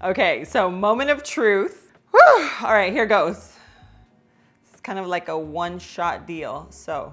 Okay, so moment of truth. Whew. All right, here goes. It's kind of like a one-shot deal, so.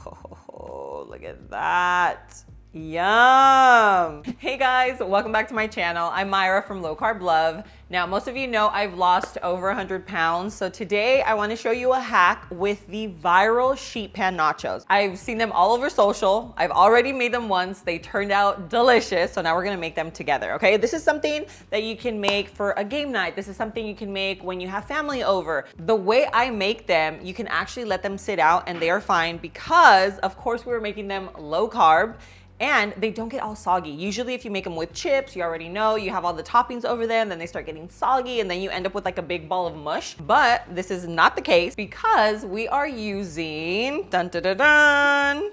Oh, look at that. Yum! Hey guys, welcome back to my channel. I'm Myra from Low Carb Love. Now, most of you know I've lost over 100 pounds. So today I want to show you a hack with the viral sheet pan nachos. I've seen them all over social. I've already made them once. They turned out delicious. So now we're going to make them together. Okay. This is something that you can make for a game night. This is something you can make when you have family over. The way I make them, you can actually let them sit out and they are fine because of course we were making them low carb. And they don't get all soggy. Usually if you make them with chips, you already know, you have all the toppings over them, then they start getting soggy and then you end up with like a big ball of mush. But this is not the case because we are using, dun dun dun dun,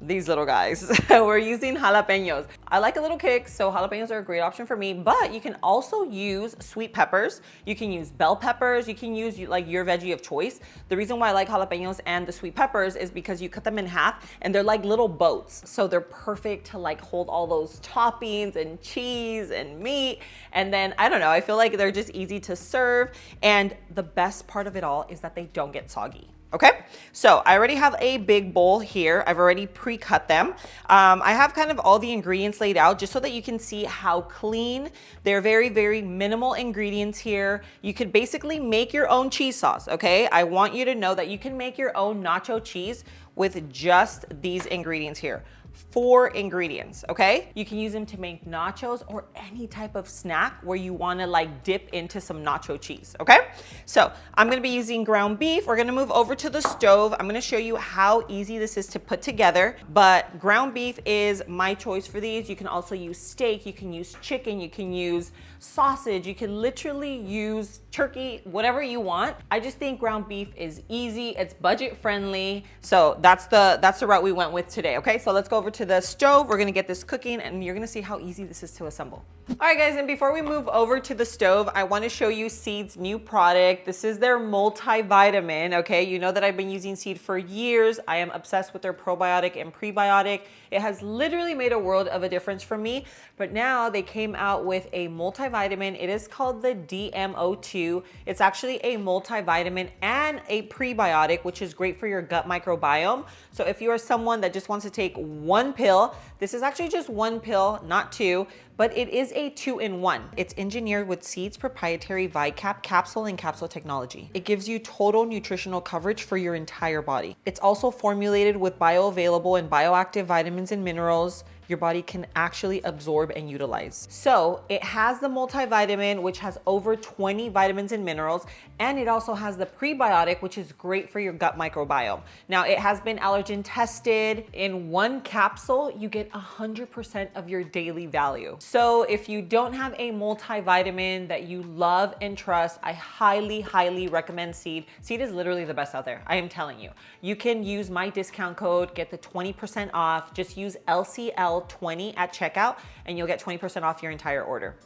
these little guys. We're using jalapenos. I like a little kick, so jalapenos are a great option for me, but you can also use sweet peppers. You can use bell peppers. You can use like your veggie of choice. The reason why I like jalapenos and the sweet peppers is because you cut them in half and they're like little boats. So they're perfect to like hold all those toppings and cheese and meat. And then, I don't know, I feel like they're just easy to serve. And the best part of it all is that they don't get soggy. Okay, so I already have a big bowl here. I've already pre-cut them. I have kind of all the ingredients laid out just so that you can see how clean. They're very, very minimal ingredients here. You could basically make your own cheese sauce, okay? I want you to know that you can make your own nacho cheese with just these ingredients here. 4 ingredients, okay? You can use them to make nachos or any type of snack where you wanna like dip into some nacho cheese, okay? So I'm gonna be using ground beef. We're gonna move over to the stove. I'm gonna show you how easy this is to put together, but ground beef is my choice for these. You can also use steak, you can use chicken, you can use sausage, you can literally use turkey, whatever you want. I just think ground beef is easy, it's budget friendly. So that's the route we went with today, okay? So let's go over to the stove. We're gonna get this cooking and you're gonna see how easy this is to assemble. All right guys, and before we move over to the stove, I wanna show you Seed's new product. This is their multivitamin, okay? You know that I've been using Seed for years. I am obsessed with their probiotic and prebiotic. It has literally made a world of a difference for me, but now they came out with a multivitamin. It is called the DMO2. It's actually a multivitamin and a prebiotic, which is great for your gut microbiome. So if you are someone that just wants to take one pill, this is actually just one pill, not 2, but it is a 2-in-1. It's engineered with Seed's proprietary ViCap capsule and capsule technology. It gives you total nutritional coverage for your entire body. It's also formulated with bioavailable and bioactive vitamins and minerals your body can actually absorb and utilize. So it has the multivitamin, which has over 20 vitamins and minerals, and it also has the prebiotic, which is great for your gut microbiome. Now, it has been allergen tested. In one capsule, you get 100% of your daily value. So if you don't have a multivitamin that you love and trust, I highly, highly recommend Seed. Seed is literally the best out there. I am telling you. You can use my discount code, get the 20% off. Just use LCL20 at checkout and you'll get 20% off your entire order.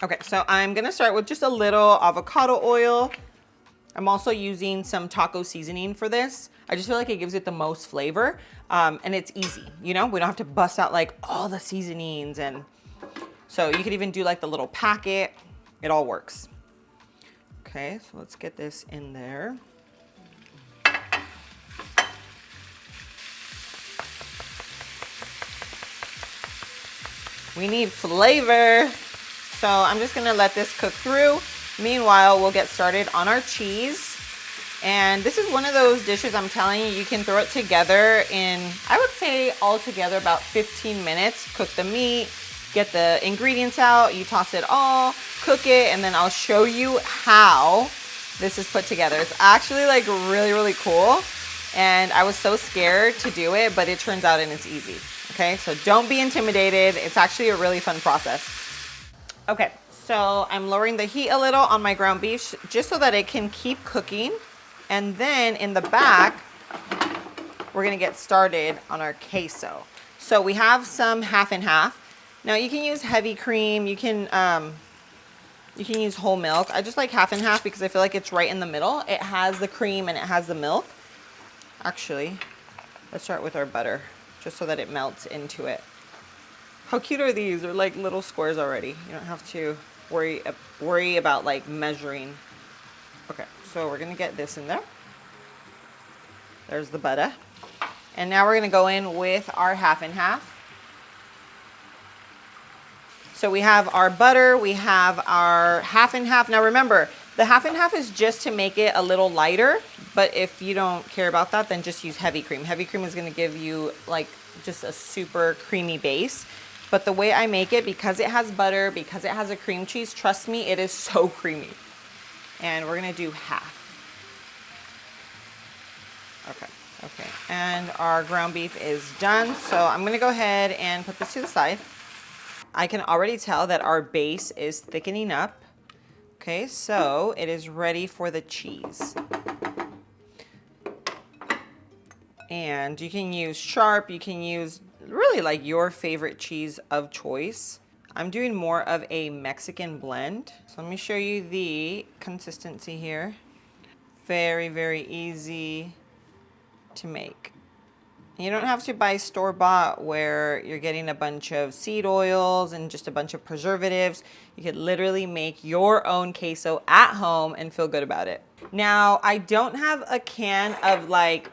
Okay, so I'm gonna start with just a little avocado oil. I'm also using some taco seasoning for this. I just feel like it gives it the most flavor and it's easy, you know? We don't have to bust out like all the seasonings, and so you could even do like the little packet. It all works. Okay, so let's get this in there. We need flavor. So I'm just gonna let this cook through. Meanwhile, we'll get started on our cheese. And this is one of those dishes I'm telling you, you can throw it together in, I would say all together about 15 minutes. Cook the meat, get the ingredients out, you toss it all, cook it, and then I'll show you how this is put together. It's actually like really, really cool. And I was so scared to do it, but it turns out and it's easy. Okay, so don't be intimidated. It's actually a really fun process. Okay, so I'm lowering the heat a little on my ground beef just so that it can keep cooking. And then in the back, we're gonna get started on our queso. So we have some half and half. Now you can use heavy cream, you can use whole milk. I just like half and half because I feel like it's right in the middle. It has the cream and it has the milk. Actually, let's start with our butter just so that it melts into it. How cute are these? They're like little squares already. You don't have to worry about like measuring. Okay, so we're gonna get this in there. There's the butter. And now we're gonna go in with our half and half. So we have our butter, we have our half and half. Now remember, the half and half is just to make it a little lighter, but if you don't care about that, then just use heavy cream. Heavy cream is gonna give you like just a super creamy base. But the way I make it, because it has butter, because it has a cream cheese, trust me, it is so creamy. And we're gonna do half. Okay, and our ground beef is done. So I'm gonna go ahead and put this to the side. I can already tell that our base is thickening up. Okay, so it is ready for the cheese. And you can use Sharp, you can use really like your favorite cheese of choice. I'm doing more of a Mexican blend. So let me show you the consistency here. Very, very easy to make. You don't have to buy store-bought where you're getting a bunch of seed oils and just a bunch of preservatives. You could literally make your own queso at home and feel good about it. Now, I don't have a can of like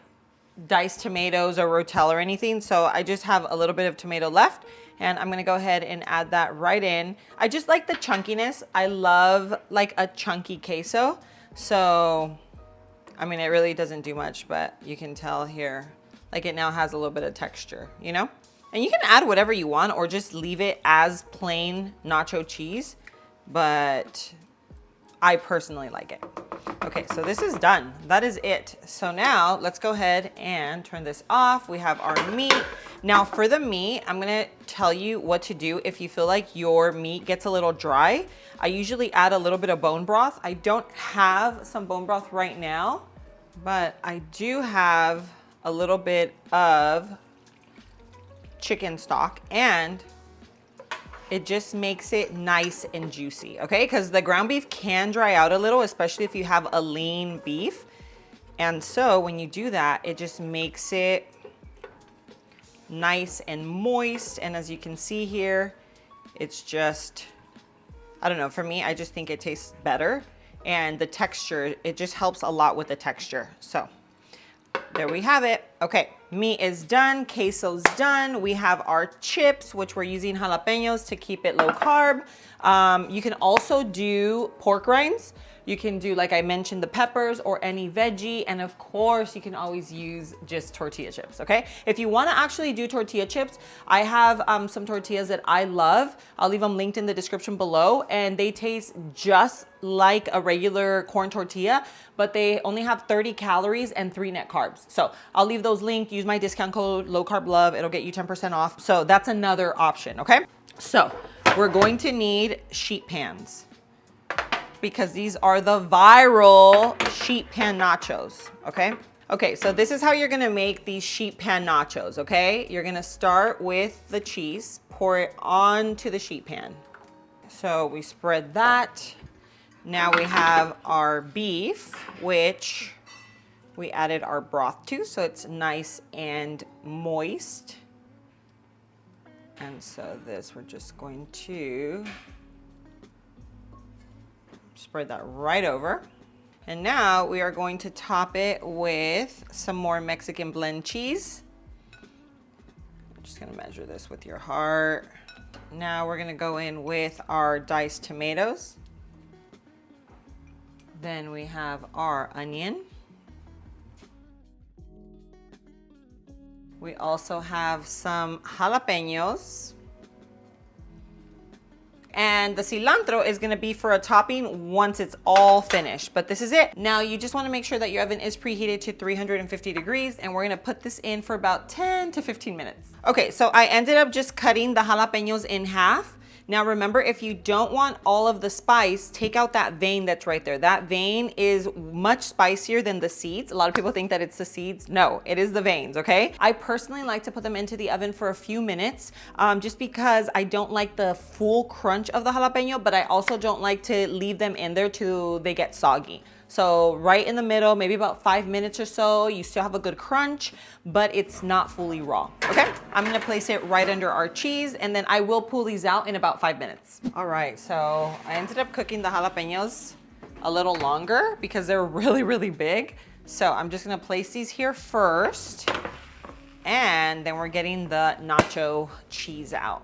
diced tomatoes or Rotel or anything, so I just have a little bit of tomato left, and I'm gonna go ahead and add that right in. I just like the chunkiness. I love like a chunky queso. So, I mean, it really doesn't do much, but you can tell here, like it now has a little bit of texture, you know? And you can add whatever you want or just leave it as plain nacho cheese, but I personally like it. Okay, so this is done. That is it. So now let's go ahead and turn this off. We have our meat. Now for the meat, I'm gonna tell you what to do if you feel like your meat gets a little dry. I usually add a little bit of bone broth. I don't have some bone broth right now, but I do have a little bit of chicken stock, and it just makes it nice and juicy, okay? Because the ground beef can dry out a little, especially if you have a lean beef. And so when you do that, it just makes it nice and moist. And as you can see here, it's just, I don't know, for me, I just think it tastes better. And the texture, it just helps a lot with the texture. So there we have it. Okay, meat is done, queso's done. We have our chips, which we're using jalapenos to keep it low carb. You can also do pork rinds. You can do, like I mentioned, the peppers or any veggie. And of course, you can always use just tortilla chips, okay? If you wanna actually do tortilla chips, I have some tortillas that I love. I'll leave them linked in the description below, and they taste just like a regular corn tortilla, but they only have 30 calories and 3 net carbs. So I'll leave those linked. Use my discount code LowCarbLove. It'll get you 10% off. So that's another option, okay? So we're going to need sheet pans, because these are the viral sheet pan nachos, okay? Okay, so this is how you're gonna make these sheet pan nachos, okay? You're gonna start with the cheese, pour it onto the sheet pan. So we spread that. Now we have our beef, which we added our broth to, so it's nice and moist. And so this, we're just going to spread that right over. And now we are going to top it with some more Mexican blend cheese. I'm just gonna measure this with your heart. Now we're gonna go in with our diced tomatoes. Then we have our onion. We also have some jalapenos. And the cilantro is gonna be for a topping once it's all finished, but this is it. Now you just wanna make sure that your oven is preheated to 350 degrees, and we're gonna put this in for about 10 to 15 minutes. Okay, so I ended up just cutting the jalapenos in half. Now remember, if you don't want all of the spice, take out that vein that's right there. That vein is much spicier than the seeds. A lot of people think that it's the seeds. No, it is the veins, okay? I personally like to put them into the oven for a few minutes, just because I don't like the full crunch of the jalapeno, but I also don't like to leave them in there till they get soggy. So right in the middle, maybe about 5 minutes or so, you still have a good crunch, but it's not fully raw, okay? I'm gonna place it right under our cheese, and then I will pull these out in about 5 minutes. All right, so I ended up cooking the jalapenos a little longer because they're really, really big. So I'm just gonna place these here first, and then we're getting the nacho cheese out.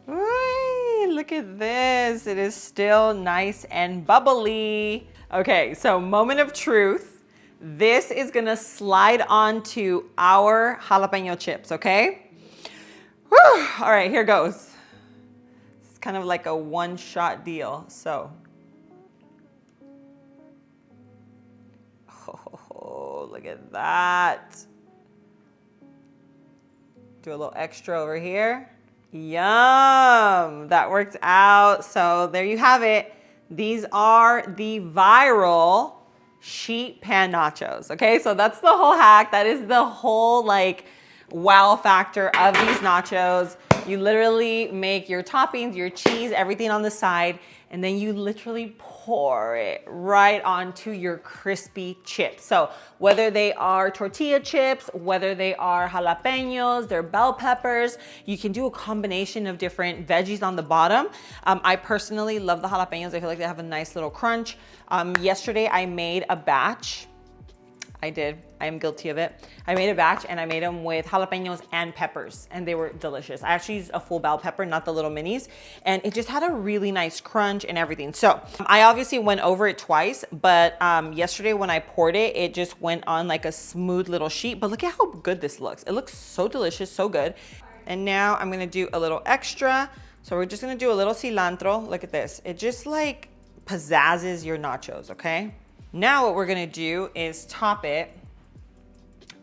Ooh, look at this. It is still nice and bubbly. Okay, so moment of truth. This is gonna slide onto our jalapeno chips, okay? Whew. All right, here goes. It's kind of like a one-shot deal, so. Oh, look at that. Do a little extra over here. Yum, that worked out. So there you have it. These are the viral sheet pan nachos. Okay, so that's the whole hack. That is the whole like wow factor of these nachos. You literally make your toppings, your cheese, everything on the side, and then you literally pour it right onto your crispy chips. So whether they are tortilla chips, whether they are jalapenos, they're bell peppers, you can do a combination of different veggies on the bottom. I personally love the jalapenos. I feel like they have a nice little crunch. Yesterday I made a batch. I did. I am guilty of it. I made a batch and I made them with jalapenos and peppers, and they were delicious. I actually used a full bell pepper, not the little minis, and it just had a really nice crunch and everything. So I obviously went over it twice, but yesterday when I poured it, it just went on like a smooth little sheet. But look at how good this looks. It looks so delicious, so good. And now I'm gonna do a little extra. So we're just gonna do a little cilantro. Look at this. It just like pizzazzes your nachos, okay? Now what we're gonna do is top it.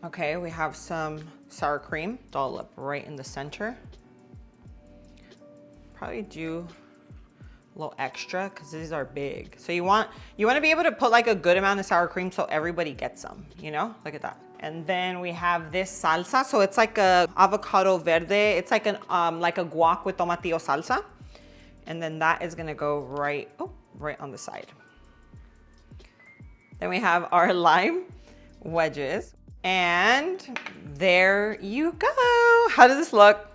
Okay, we have some sour cream, all up right in the center. Probably do a little extra because these are big. So you want to be able to put like a good amount of sour cream so everybody gets some, you know? Look at that. And then we have this salsa. So it's like a avocado verde. It's like a guac with tomatillo salsa. And then that is gonna go right on the side. Then we have our lime wedges. And there you go. How does this look?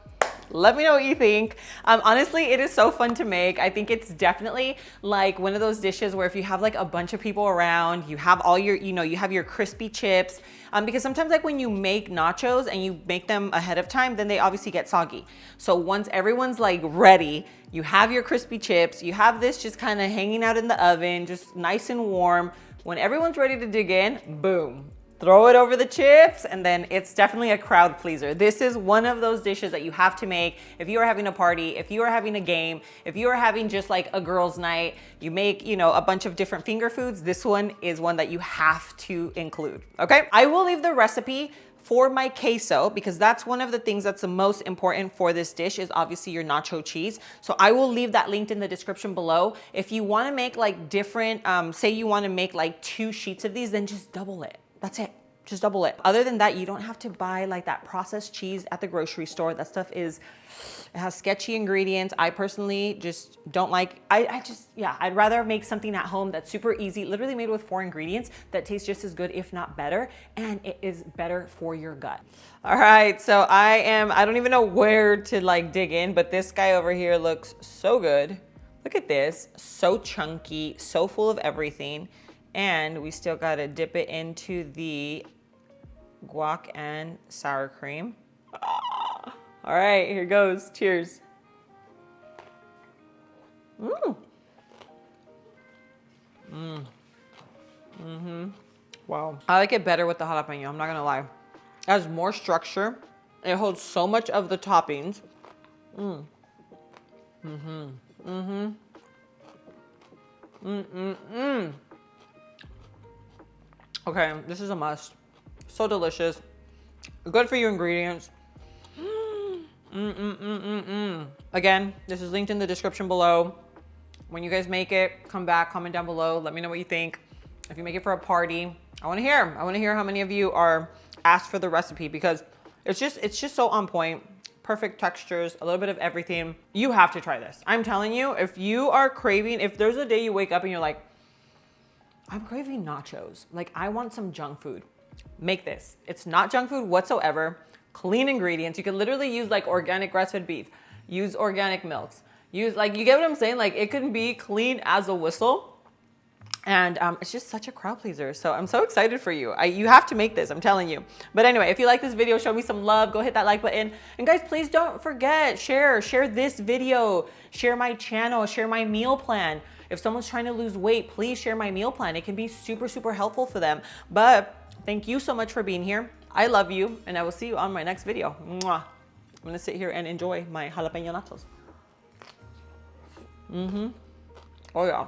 Let me know what you think. Honestly, it is so fun to make. I think it's definitely like one of those dishes where if you have like a bunch of people around, you have all your, you have your crispy chips. Because sometimes like when you make nachos and you make them ahead of time, then they obviously get soggy. So once everyone's like ready, you have your crispy chips, you have this just kind of hanging out in the oven, just nice and warm. When everyone's ready to dig in, boom. Throw it over the chips, and then it's definitely a crowd pleaser. This is one of those dishes that you have to make if you are having a party, if you are having a game, if you are having just like a girls' night, you make, a bunch of different finger foods. This one is one that you have to include, okay? I will leave the recipe for my queso because that's one of the things that's the most important for this dish is obviously your nacho cheese. So I will leave that linked in the description below. If you wanna make like different, say you wanna make like 2 sheets of these, then just double it. That's it. Just double it. Other than that, you don't have to buy like that processed cheese at the grocery store. That stuff it has sketchy ingredients. I personally just don't like, I'd rather make something at home that's super easy, literally made with 4 ingredients that tastes just as good, if not better, and it is better for your gut. All right, so I don't even know where to like dig in, but this guy over here looks so good. Look at this, so chunky, so full of everything. And we still gotta dip it into the guac and sour cream. Ah. All right, here goes. Cheers. Wow. I like it better with the jalapeno, I'm not gonna lie. It has more structure. It holds so much of the toppings. Okay, this is a must. So delicious. Good for your ingredients. Again, this is linked in the description below. When you guys make it, come back, comment down below. Let me know what you think. If you make it for a party, I wanna hear. I wanna hear how many of you are asked for the recipe because it's just so on point. Perfect textures, a little bit of everything. You have to try this. I'm telling you, if you are craving, if there's a day you wake up and you're like, I'm craving nachos. Like, I want some junk food. Make this. It's not junk food whatsoever. Clean ingredients. You can literally use like organic grass-fed beef, use organic milks, use like, you get what I'm saying? Like, it can be clean as a whistle. And it's just such a crowd pleaser. So I'm so excited for you. You have to make this, I'm telling you. But anyway, if you like this video, show me some love. Go hit that like button. And guys, please don't forget, share this video, share my channel, share my meal plan. If someone's trying to lose weight, please share my meal plan. It can be super, super helpful for them. But thank you so much for being here. I love you, and I will see you on my next video. Mwah. I'm gonna sit here and enjoy my jalapeno nachos. Oh yeah.